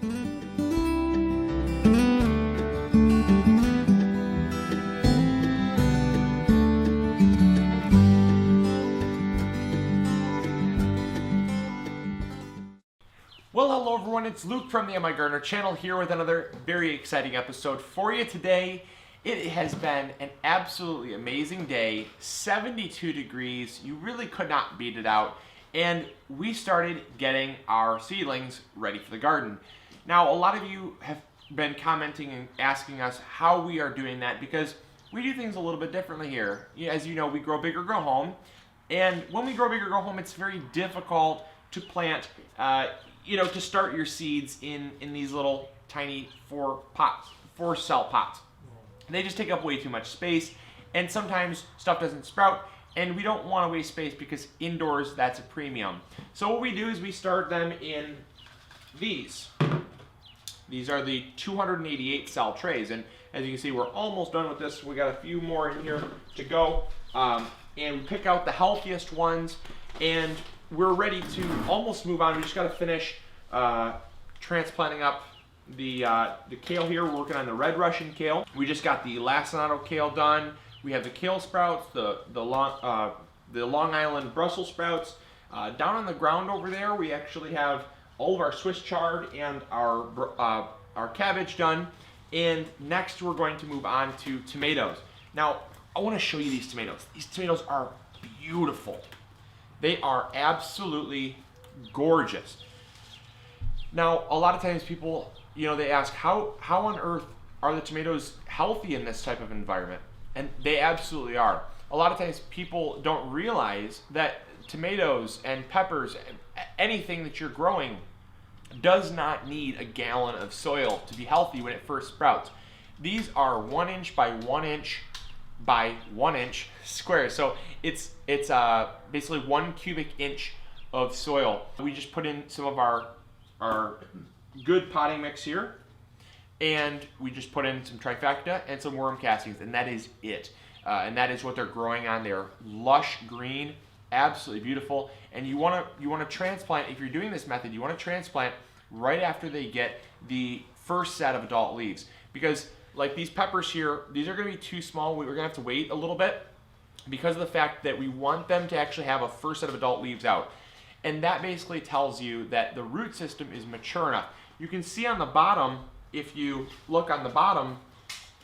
Well, hello everyone, it's Luke from the MIgardener channel here with another very exciting episode for you today. It has been an absolutely amazing day, 72 degrees, you really could not beat it out, and we started getting our seedlings ready for the garden. Now, a lot of you have been commenting and asking us how we are doing that because we do things a little bit differently here. As you know, we grow big or grow home, and when we grow big or grow home, it's very difficult to plant to start your seeds in these little tiny four cell pots. They just take up way too much space, and sometimes stuff doesn't sprout, and we don't want to waste space because indoors that's a premium. So what we do is we start them in these. These are the 288 cell trays, and as you can see, we're almost done with this. We got a few more in here to go, and we pick out the healthiest ones, and we're ready to almost move on. We just got to finish transplanting up the kale here. We're working on the red Russian kale. We just got the lacinato kale done. We have the kale sprouts, the Long Island Brussels sprouts. Down on the ground over there, we actually have all of our Swiss chard and our cabbage done. And next, we're going to move on to tomatoes. Now, I want to show you these tomatoes. These tomatoes are beautiful. They are absolutely gorgeous. Now, a lot of times people, they ask, how on earth are the tomatoes healthy in this type of environment? And they absolutely are. A lot of times people don't realize that tomatoes and peppers, anything that you're growing, does not need a gallon of soil to be healthy when it first sprouts. These are 1 inch by 1 inch by 1 inch squares. So it's basically 1 cubic inch of soil. We just put in some of our good potting mix here, and we just put in some trifecta and some worm castings, and that is it. And that is what they're growing on. They're lush green, absolutely beautiful. And you want to transplant, if you're doing this method, you want to transplant right after they get the first set of adult leaves, because like these peppers here, these are going to be too small. We're going to have to wait a little bit because of the fact that we want them to actually have a first set of adult leaves out. And that basically tells you that the root system is mature enough. You can see on the bottom, if you look on the bottom,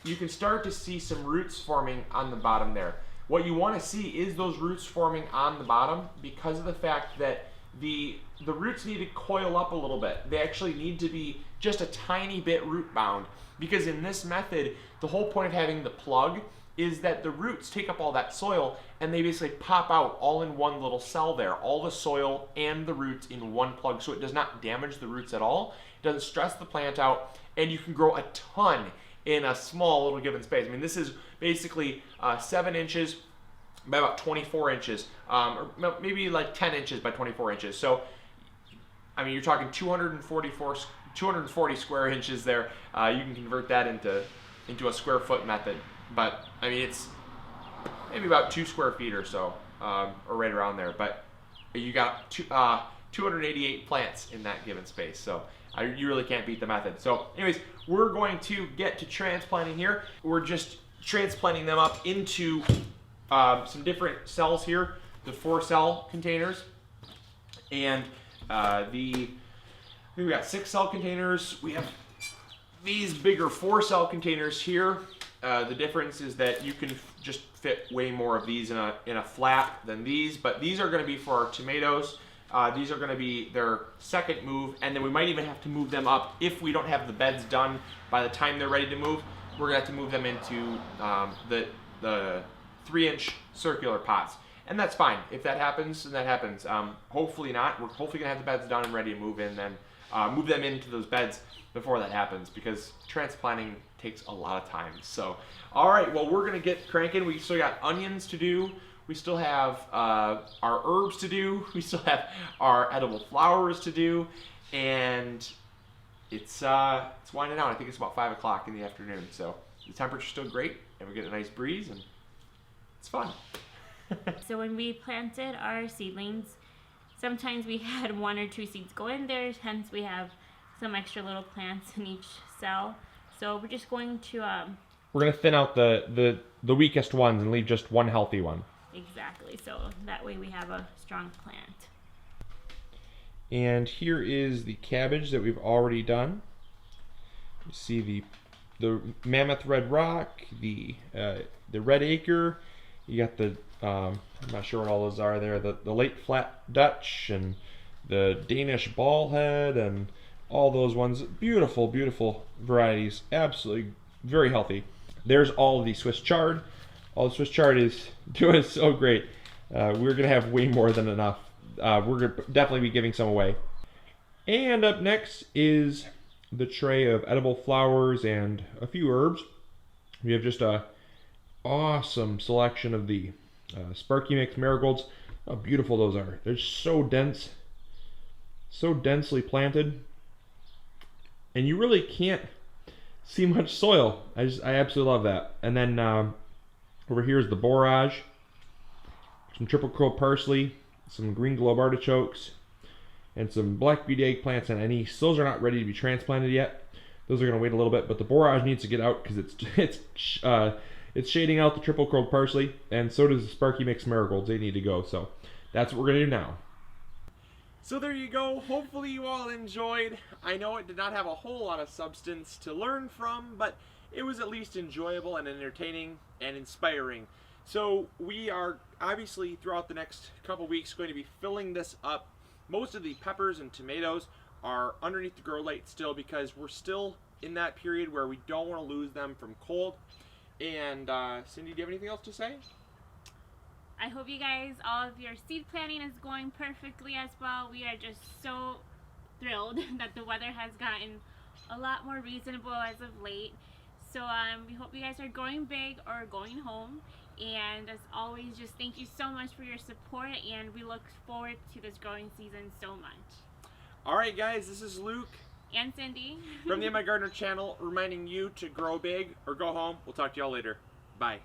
you can start to see some roots forming on the bottom there. What you want to see is those roots forming on the bottom because of the fact that the roots need to coil up a little bit. They actually need to be just a tiny bit root bound, because in this method, the whole point of having the plug is that the roots take up all that soil and they basically pop out all in one little cell there, all the soil and the roots in one plug, so it does not damage the roots at all. It doesn't stress the plant out, and you can grow a ton in a small little given space. I mean, this is basically 7 inches by about 24 inches, or maybe like 10 inches by 24 inches. So, I mean, you're talking 240 square inches there. You can convert that into a square foot method. But, I mean, it's maybe about 2 square feet or so, or right around there. But you got 288 plants in that given space. So you really can't beat the method. So anyways, we're going to get to transplanting here. We're just transplanting them up into some different cells here, the 4 cell containers. And we've got 6 cell containers. We have these bigger 4 cell containers here. The difference is that you can just fit way more of these in a flat than these, but these are going to be for our tomatoes. These are going to be their second move, and then we might even have to move them up if we don't have the beds done by the time they're ready to move. We're going to have to move them into the 3-inch circular pots, and that's fine. If that happens, then that happens. Hopefully not. We're hopefully going to have the beds done and ready to move in, then move them into those beds before that happens, because transplanting takes a lot of time. So, all right, well, we're gonna get cranking. We still got onions to do. We still have our herbs to do. We still have our edible flowers to do, and it's winding down. I think it's about 5 o'clock in the afternoon. So the temperature's still great, and we get a nice breeze, and it's fun. So when we planted our seedlings, sometimes we had 1 or 2 seeds go in there, hence we have some extra little plants in each cell. So we're just going to We're gonna thin out the weakest ones and leave just one healthy one. exactly. So that way we have a strong plant. And here is the cabbage that we've already done. You see the mammoth red rock, the red acre. You got the I'm not sure what all those are there. The late flat Dutch and the Danish ball head and all those ones. Beautiful, beautiful varieties. Absolutely very healthy. There's all of the Swiss chard. All the Swiss chard is doing so great. We're gonna have way more than enough. We're gonna definitely be giving some away. And up next is the tray of edible flowers and a few herbs. We have just a awesome selection of the Sparky Mix marigolds. How beautiful those are. They're so dense, so densely planted, and you really can't see much soil. I absolutely love that. And then over here is the borage, some triple curl parsley, some green globe artichokes, and some black beauty eggplants and anise. Those are not ready to be transplanted yet. Those are going to wait a little bit, but the borage needs to get out because it's shading out the triple curled parsley, and so does the Sparky Mix marigolds. They need to go, so that's what we're going to do now. So there you go. Hopefully you all enjoyed. I know it did not have a whole lot of substance to learn from, but it was at least enjoyable and entertaining and inspiring. So we are obviously throughout the next couple weeks going to be filling this up. Most of the peppers and tomatoes are underneath the grow light still because we're still in that period where we don't want to lose them from cold. And Cindy, do you have anything else to say? I hope you guys, all of your seed planting is going perfectly as well. We are just so thrilled that the weather has gotten a lot more reasonable as of late. So we hope you guys are going big or going home. And as always, just thank you so much for your support, and we look forward to this growing season so much. Alright guys, this is Luke And Cindy from the MIgardener channel reminding you to grow big or go home. We'll talk to y'all later. Bye.